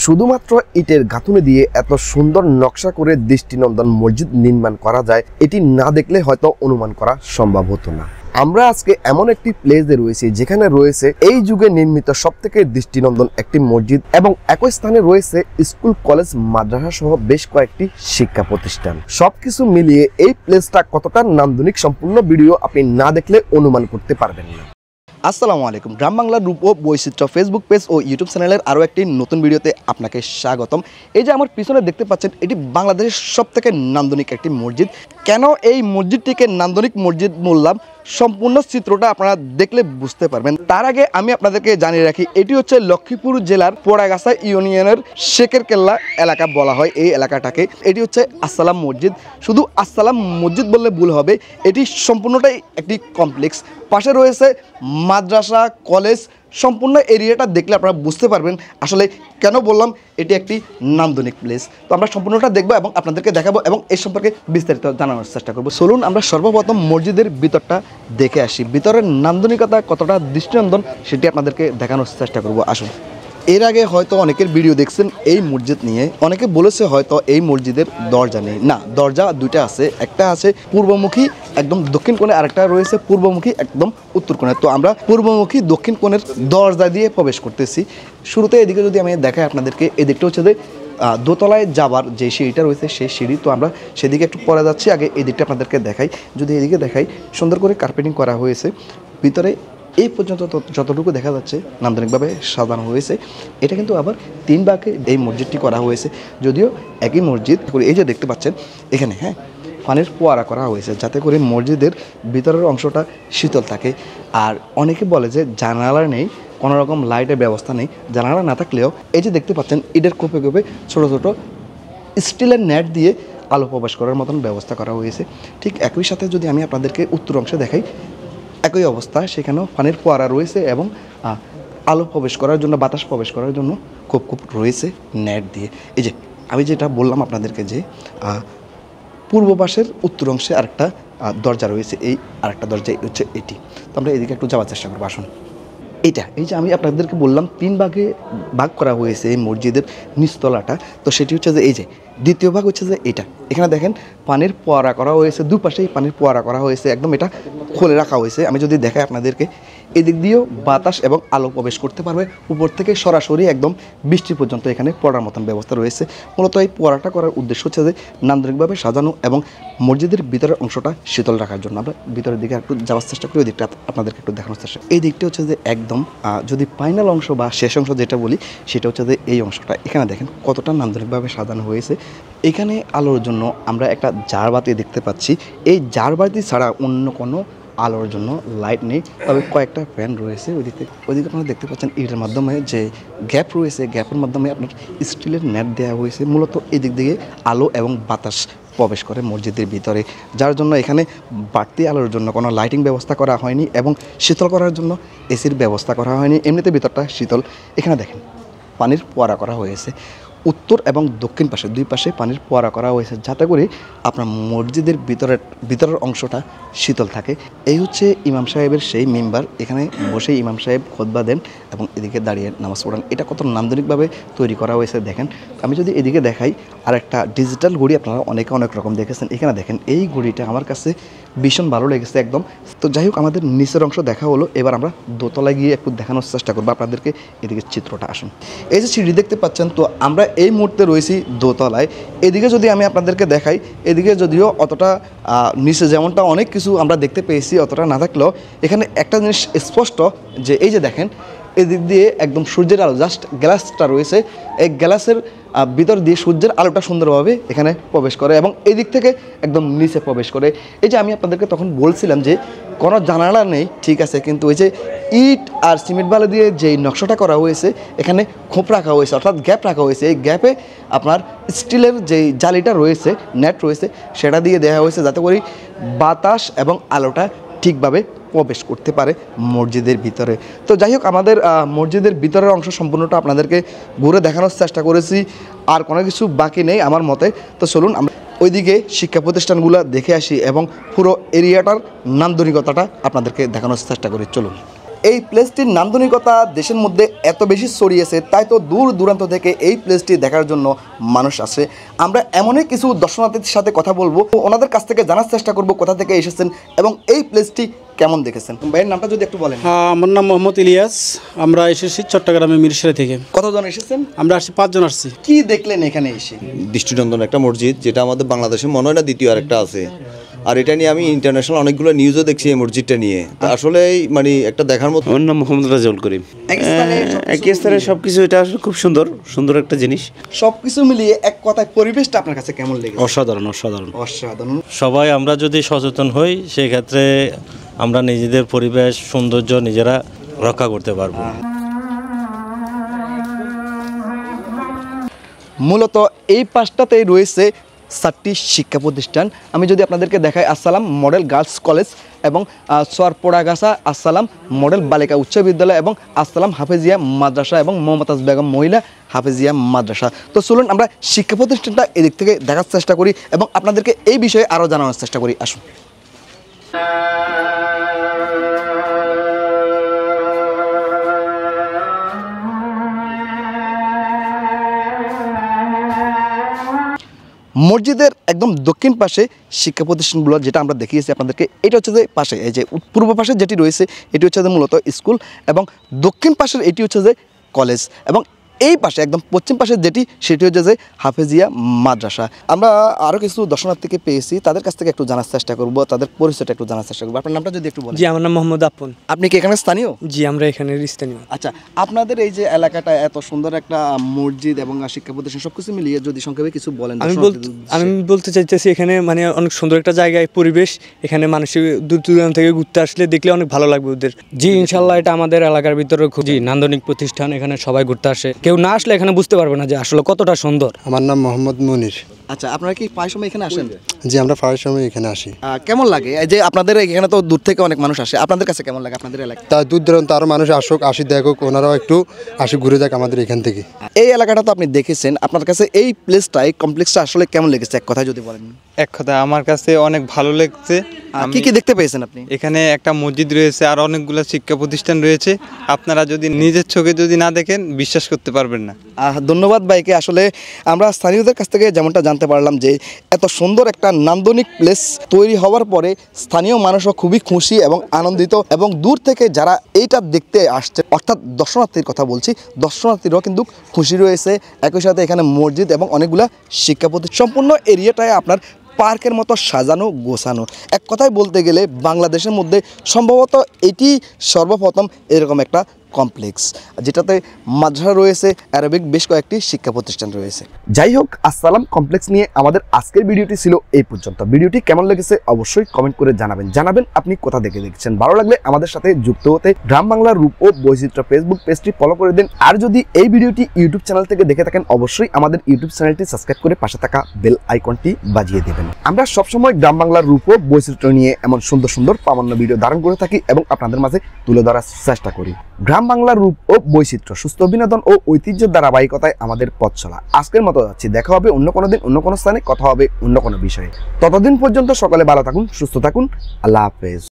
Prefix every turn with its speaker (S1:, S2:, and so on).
S1: শুধুমাত্র ইটের গাঁথুনি দিয়ে এত সুন্দর নকশা করে দৃষ্টিনন্দন মসজিদ নির্মাণ করা যায়, এটি না দেখলে হয়তো অনুমান করা সম্ভব হতো না। আমরা আজকে এমন একটি প্লেসে রয়েছি যেখানে রয়েছে এই যুগে নির্মিত সবথেকে দৃষ্টিনন্দন একটি মসজিদ এবং একই স্থানে রয়েছে স্কুল, কলেজ, মাদ্রাসা সহ বেশ কয়েকটি শিক্ষা প্রতিষ্ঠান। সবকিছু মিলিয়ে এই প্লেসটা কতটা নান্দনিক সম্পূর্ণ ভিডিও আপনি না দেখলে অনুমান করতে পারবেন না।
S2: আসসালামু আলাইকুম। গ্রাম বাংলার রূপ ও বৈচিত্র্য ফেসবুক পেজ ও ইউটিউব চ্যানেলের আরও একটি নতুন ভিডিওতে আপনাকে স্বাগতম। এই যে আমার পিছনে দেখতে পাচ্ছেন, এটি বাংলাদেশের সবথেকে নান্দনিক একটি মসজিদ। কেন এই মসজিদটিকে নান্দনিক মসজিদ বললাম, সম্পূর্ণ চিত্রটা আপনারা দেখলে বুঝতে পারবেন। তার আগে আমি আপনাদেরকে জানিয়ে রাখি, এটি হচ্ছে লক্ষ্মীপুর জেলার পোড়াগাছা ইউনিয়নের শেখের কেল্লা এলাকা বলা হয় এই এলাকাটাকে। এটি হচ্ছে আসসালাম মসজিদ। শুধু আসসালাম মসজিদ বললে ভুল হবে, এটি সম্পূর্ণটাই একটি কমপ্লেক্স। পাশে রয়েছে মাদ্রাসা, কলেজ। সম্পূর্ণ এরিয়াটা দেখলে আপনারা বুঝতে পারবেন আসলে কেন বললাম এটি একটি নান্দনিক প্লেস। তো আমরা সম্পূর্ণটা দেখবো এবং আপনাদেরকে দেখাবো এবং এর সম্পর্কে বিস্তারিত জানানোর চেষ্টা করবো। চলুন আমরা সর্বপ্রথম মসজিদের ভিতরটা দেখে আসি। ভিতরের নান্দনিকতা কতটা দৃষ্টিনন্দন সেটি আপনাদেরকে দেখানোর চেষ্টা করবো। আসুন। এর আগে হয়তো অনেকের ভিডিও দেখছেন এই মসজিদ নিয়ে, অনেকে বলেছে হয়তো এই মসজিদের দরজা নেই। না, দরজা দুইটা আছে। একটা আছে পূর্বমুখী একদম দক্ষিণ কোণে, আরেকটা রয়েছে পূর্বমুখী একদম উত্তর কোণে। তো আমরা পূর্বমুখী দক্ষিণ কোণের দরজা দিয়ে প্রবেশ করতেছি। শুরুতে এদিকে যদি আমি দেখাই আপনাদেরকে, এদিকটা হচ্ছে যে দোতলায় যাবার যে সিঁড়িটা রয়েছে সেই সিঁড়ি। তো আমরা সেদিকে একটু পরে যাচ্ছি। আগে এই দিকটা আপনাদেরকে দেখাই। যদি এদিকে দেখাই, সুন্দর করে কার্পেটিং করা হয়েছে। ভিতরে এই পর্যন্ত যতটুকু দেখা যাচ্ছে নান্দনিকভাবে সাজানো হয়েছে। এটা কিন্তু আবার 3 ভাগে এই মসজিদটি করা হয়েছে, যদিও একই মসজিদ। এই যে দেখতে পাচ্ছেন এখানে পানির ফোয়ারা করা হয়েছে যাতে করে মসজিদের ভিতরের অংশটা শীতল থাকে। আর অনেকে বলে যে জানালা নেই, কোনো রকম লাইটের ব্যবস্থা নেই। জানালা না থাকলেও এই যে দেখতে পাচ্ছেন ইটের কোপে কোপে ছোটো ছোটো স্টিলের নেট দিয়ে আলো প্রবেশ করার মতন ব্যবস্থা করা হয়েছে। ঠিক একই সাথে যদি আমি আপনাদেরকে উত্তর অংশে দেখাই, একই অবস্থা। সেখানেও পানির ফোয়ারা রয়েছে এবং আলো প্রবেশ করার জন্য, বাতাস প্রবেশ করার জন্য কোপ কোপ রয়েছে নেট দিয়ে। এই যে আমি যেটা বললাম আপনাদেরকে যে পূর্ব পাশের উত্তর অংশে আরেকটা দরজা রয়েছে, এই আরেকটা দরজা হচ্ছে এটি। তো আমরা এদিকে একটু যাওয়ার চেষ্টা করবো। আসুন। এই যে আমি আপনাদেরকে বললাম 3 ভাগে ভাগ করা হয়েছে এই মসজিদের নিচতলাটা। তো সেটি হচ্ছে যে এই যে দ্বিতীয় ভাগ হচ্ছে যে এটা। এখানে দেখেন পানির ফোয়ারা করা হয়েছে, দুপাশেই পানির ফোয়ারা করা হয়েছে, একদম এটা খুলে রাখা হয়েছে। আমি যদি দেখাই আপনাদেরকে, এদিক দিয়েও বাতাস এবং আলো প্রবেশ করতে পারবে। উপর থেকে সরাসরি একদম বৃষ্টি পর্যন্ত এখানে পড়ার মতন ব্যবস্থা রয়েছে। মূলত এই পোয়ারাটা করার উদ্দেশ্য হচ্ছে যে নান্দনিকভাবে সাজানো এবং মসজিদের ভিতরের অংশটা শীতল রাখার জন্য। আমরা ভিতরের দিকে একটু যাওয়ার চেষ্টা করি, ওই দিকটা আপনাদেরকে একটু দেখানোর চেষ্টা। এই দিকটা হচ্ছে যে একদম যদি ফাইনাল অংশ বা শেষ অংশ যেটা বলি, সেটা হচ্ছে যে এই অংশটা। এখানে দেখেন কতটা নান্দনিকভাবে সাজানো হয়েছে। এখানে আলোর জন্য আমরা একটা জারবাতি দেখতে পাচ্ছি। এই জারবাতি ছাড়া অন্য কোনো আলোর জন্য লাইট নেই, তবে কয়েকটা ফ্যান রয়েছে। ওইদিকে আপনারা দেখতে পাচ্ছেন ইটের মাধ্যমে যে গ্যাপ রয়েছে, গ্যাপের মাধ্যমে আপনার স্টিলের নেট দেওয়া হয়েছে। মূলত এই দিক দিয়ে আলো এবং বাতাস প্রবেশ করে মসজিদের ভিতরে, যার জন্য এখানে বাড়তি আলোর জন্য কোনো লাইটিং ব্যবস্থা করা হয়নি এবং শীতল করার জন্য এসির ব্যবস্থা করা হয়নি। এমনিতে ভিতরটা শীতল। এখানে দেখেন পানির ফোয়ারা করা হয়েছে উত্তর এবং দক্ষিণ পাশে, 2 পাশে পানির ফোয়ারা করা হয়েছে যাতে করে আপনার মসজিদের ভিতরের অংশটা শীতল থাকে। এই হচ্ছে ইমাম সাহেবের সেই মেম্বার। এখানে বসে ইমাম সাহেব খুতবা দেন এবং এদিকে দাঁড়িয়ে নামাজ পড়ান। এটা কত নান্দনিকভাবে তৈরি করা হয়েছে দেখেন। আমি যদি এদিকে দেখাই, আর একটা ডিজিটাল ঘড়ি আপনারা অনেক রকম দেখেছেন। এখানে দেখেন এই ঘড়িটা আমার কাছে ভীষণ ভালো লেগেছে একদম। তো যাই হোক, আমাদের নিচের অংশ দেখা হলো। এবার আমরা দোতলায় গিয়ে একটু দেখানোর চেষ্টা করবো আপনাদেরকে। এদিকে চিত্রটা আসুন। এই যে সিঁড়ি দেখতে পাচ্ছেন, তো আমরা এই মুহূর্তে রয়েছি দোতলায়। এদিকে যদি আমি আপনাদেরকে দেখাই, এদিকে যদিও অতটা নিচে যেমনটা অনেক কিছু আমরা দেখতে পেয়েছি অতটা না থাকলেও এখানে একটা জিনিস স্পষ্ট যে এই যে দেখেন এদিক দিয়ে একদম সূর্যের আলো, জাস্ট গ্লাসটা রয়েছে, এই গ্লাসের ভিতর দিয়ে সূর্যের আলোটা সুন্দরভাবে এখানে প্রবেশ করে এবং এই দিক থেকে একদম নিচে প্রবেশ করে। এই যে আমি আপনাদেরকে তখন বলছিলাম যে কোনো জানালা নেই, ঠিক আছে, কিন্তু ওই যে ইট আর সিমেন্ট বালি দিয়ে যেই নকশাটা করা হয়েছে, এখানে খোপ রাখা হয়েছে, অর্থাৎ গ্যাপ রাখা হয়েছে। এই গ্যাপে আপনার স্টিলের যেই জালিটা রয়েছে, নেট রয়েছে, সেটা দিয়ে দেওয়া হয়েছে যাতে করে বাতাস এবং আলোটা ঠিকভাবে প্রবেশ করতে পারে মসজিদের ভিতরে। তো যাই হোক, আমাদের মসজিদের ভিতরের অংশ সম্পূর্ণটা আপনাদেরকে ঘুরে দেখানোর চেষ্টা করেছি, আর কোনো কিছু বাকি নেই আমার মতে। তো চলুন আমরা ওইদিকে শিক্ষা প্রতিষ্ঠানগুলো দেখে আসি এবং পুরো এরিয়াটার নান্দনিকতাটা আপনাদেরকে দেখানোর চেষ্টা করি। চলুন। এই প্লেসটির নান্দনিকতা দেশের মধ্যে এত বেশি ছড়িয়েছে, তাই তো দূর দূরান্ত থেকে এই প্লেসটি দেখার জন্য মানুষ আসে। আমরা এমনই কিছু দর্শনার্থীর সাথে কথা বলবো, ওনাদের কাছ থেকে জানার চেষ্টা করব কোথা থেকে এসেছেন এবং এই প্লেসটি কেমন দেখেছেন। ভাইয়ের নামটা যদি একটু বলেন।
S3: আমার নাম মোহাম্মদ ইলিয়াস। আমরা এসেছি চট্টগ্রামের মিরসরাই থেকে।
S2: কতজন এসেছেন?
S3: আমরা আসছি 5 জন আসছি।
S2: কি দেখলেন এখানে এসে?
S4: দৃষ্টিনন্দন একটা মসজিদ, যেটা আমাদের বাংলাদেশে মনে হয় না দ্বিতীয় আরেকটা আছে। আর এটা নিয়ে আমি ইন্টারন্যাশনাল অনেকগুলো নিউজও দেখছি এই মসজিদটা নিয়ে। তো আসলে মানে একটা দেখার মতো।
S5: আমার নাম মোহাম্মদ রাজউল করিম। একই স্থানে সবকিছু, এটা আসলে খুব সুন্দর সুন্দর একটা জিনিস।
S2: সবকিছু মিলিয়ে এক কথায় পরিবেশটা আপনার কাছে কেমন লেগেছে?
S3: অসাধারণ অসাধারণ
S2: অসাধারণ।
S6: সবাই আমরা যদি সচেতন হই, সেই ক্ষেত্রে আমরা নিজেদের পরিবেশ সৌন্দর্য নিজেরা রক্ষা করতে পারবো।
S2: মূলত এই পাশটাতেই রয়েছে 4টি শিক্ষা প্রতিষ্ঠান। আমি যদি আপনাদেরকে দেখাই, আসসালাম মডেল গার্লস কলেজ এবং সোয়ারপোড়াগাছা আসসালাম মডেল বালিকা উচ্চ বিদ্যালয় এবং আসসালাম হাফেজিয়া মাদ্রাসা এবং মমতাজ বেগম মহিলা হাফেজিয়া মাদ্রাসা। তো চলুন আমরা শিক্ষা প্রতিষ্ঠানটা এদিক থেকে দেখার চেষ্টা করি এবং আপনাদেরকে এই বিষয়ে আরও জানানোর চেষ্টা করি। আসুন। মসজিদের একদম দক্ষিণ পাশে শিক্ষা প্রতিষ্ঠানগুলো যেটা আমরা দেখিয়েছি আপনাদেরকে, এটা হচ্ছে যে পাশে এই যে পূর্ব পাশে যেটি রয়েছে এটি হচ্ছে যে মূলত স্কুল এবং দক্ষিণ পাশের এটি হচ্ছে যে কলেজ এবং এই পাশে একদম পশ্চিম পাশে যেটি সেটি হচ্ছে যে হাফেজিয়া মাদ্রাসা। আমরা আরও কিছু দর্শনার্থীকে পেয়েছি, তাদের কাছ থেকে একটু জানার চেষ্টা করব, তাদের পরিচয়টা একটু জানার চেষ্টা করবো। আপনার নামটা যদি একটু বলেন।
S7: জি, আমার নাম মোহাম্মদ আপন।
S2: আপনি কি এখানে স্থানীয়?
S7: জি, আমরা এখানের স্থানীয়।
S2: আচ্ছা, আপনাদের এই যে এলাকাটা এত সুন্দর একটা মসজিদ এবং শিক্ষা প্রতিষ্ঠান সবকিছু মিলিয়ে যদি সংক্ষেপে কিছু বলেন।
S7: আমি বলতে চাইতেছি এখানে মানে অনেক সুন্দর একটা জায়গায় পরিবেশ, এখানে মানুষের দূর দূরান্ত থেকে ঘুরতে আসলে দেখলে অনেক ভালো লাগবে ওদের। জি ইনশাল্লাহ, এটা আমাদের এলাকার ভিতরে খুবই নান্দনিক প্রতিষ্ঠান। এখানে সবাই ঘুরতে আসে, কেউ না আসলে এখানে বুঝতে পারবে না যে আসলে কতটা সুন্দর।
S8: আমার নাম মোহাম্মদ মুনির।
S2: আচ্ছা, আপনারা কি প্রায় সময় এখানে আসেন?
S8: জি, আমরা প্রায় সময় এখানে আসি।
S2: কেমন লাগে এই যে আপনাদের এখানে তো দূর থেকে অনেক মানুষ আসে, আপনাদের কাছে কেমন লাগে আপনাদের এলাকা?
S8: তা দূর দূরান্ত আরও মানুষ আসুক, আসি দেখুক, ওনারাও একটু আসি ঘুরে যাক আমাদের এখান থেকে।
S2: এই এলাকাটা তো আপনি দেখেছেন, আপনার কাছে এই প্লেসটা এই কমপ্লেক্সটা আসলে কেমন লেগেছে এক কথায় যদি বলেন?
S9: এক কথা আমার কাছে অনেক ভালো লেগেছে।
S2: কি কি দেখতে পেয়েছেন আপনি?
S9: এখানে একটা মসজিদ রয়েছে আর অনেকগুলো শিক্ষা প্রতিষ্ঠান রয়েছে। আপনারা যদি নিজের চোখে যদি না দেখেন বিশ্বাস করতে পারবেন না।
S2: ধন্যবাদ ভাইকে। আসলে আমরা স্থানীয়দের কাছ থেকে যেমনটা জানতে পারলাম যে এত সুন্দর একটা নান্দনিক প্লেস তৈরি হওয়ার পরে স্থানীয় মানুষও খুবই খুশি এবং আনন্দিত এবং দূর থেকে যারা এইটা দেখতে আসছে, অর্থাৎ দর্শনার্থীর কথা বলছি, দর্শনার্থীরাও কিন্তু খুশি রয়েছে। একই সাথে এখানে মসজিদ এবং অনেকগুলা শিক্ষা প্রতিষ্ঠান, সম্পূর্ণ এরিয়াটায় আপনার পার্কের মতো সাজানো গোছানো। এক কথায় বলতে গেলে বাংলাদেশের মধ্যে সম্ভবত এটি সর্বপ্রথম এরকম একটা কমপ্লেক্স, যেটাতে মাদ্রাসা রয়েছে, অ্যারাবিক বেশ কয়েকটি শিক্ষা প্রতিষ্ঠান রয়েছে।
S1: যাই হোক, আসসালাম কমপ্লেক্স নিয়ে আমাদের আজকের ভিডিওটি ছিল এই পর্যন্ত। ভিডিওটি কেমন লেগেছে অবশ্যই কমেন্ট করে জানাবেন আপনি কোথা থেকে দেখছেন। ভালো লাগলে আমাদের সাথে যুক্ত হতে গ্রাম বাংলার রূপ ও বৈচিত্র্য ফেসবুক পেজটি ফলো করে দিন। আর যদি এই ভিডিওটি ইউটিউব চ্যানেল থেকে দেখে থাকেন অবশ্যই আমাদের ইউটিউব চ্যানেলটি সাবস্ক্রাইব করে পাশে থাকা বেল আইকনটি বাজিয়ে দেবেন। আমরা সবসময় গ্রাম বাংলার রূপ ও বৈচিত্র্য নিয়ে এমন সুন্দর সুন্দর প্রামাণ্য ভিডিও ধারণ করে থাকি এবং আপনাদের মাঝে তুলে ধরার চেষ্টা করি। গ্রাম বাংলার রূপ ও বৈচিত্র্য, সুস্থ বিনোদন ও ঐতিহ্যের ধারাবাহিকতায় আমাদের পথ চলা। আজকের মতো যাচ্ছি, দেখা হবে অন্য কোনো দিন, অন্য কোনো স্থানে, কথা হবে অন্য কোনো বিষয়ে। ততদিন পর্যন্ত সকলে ভালো থাকুন, সুস্থ থাকুন। আল্লাহ হাফেজ।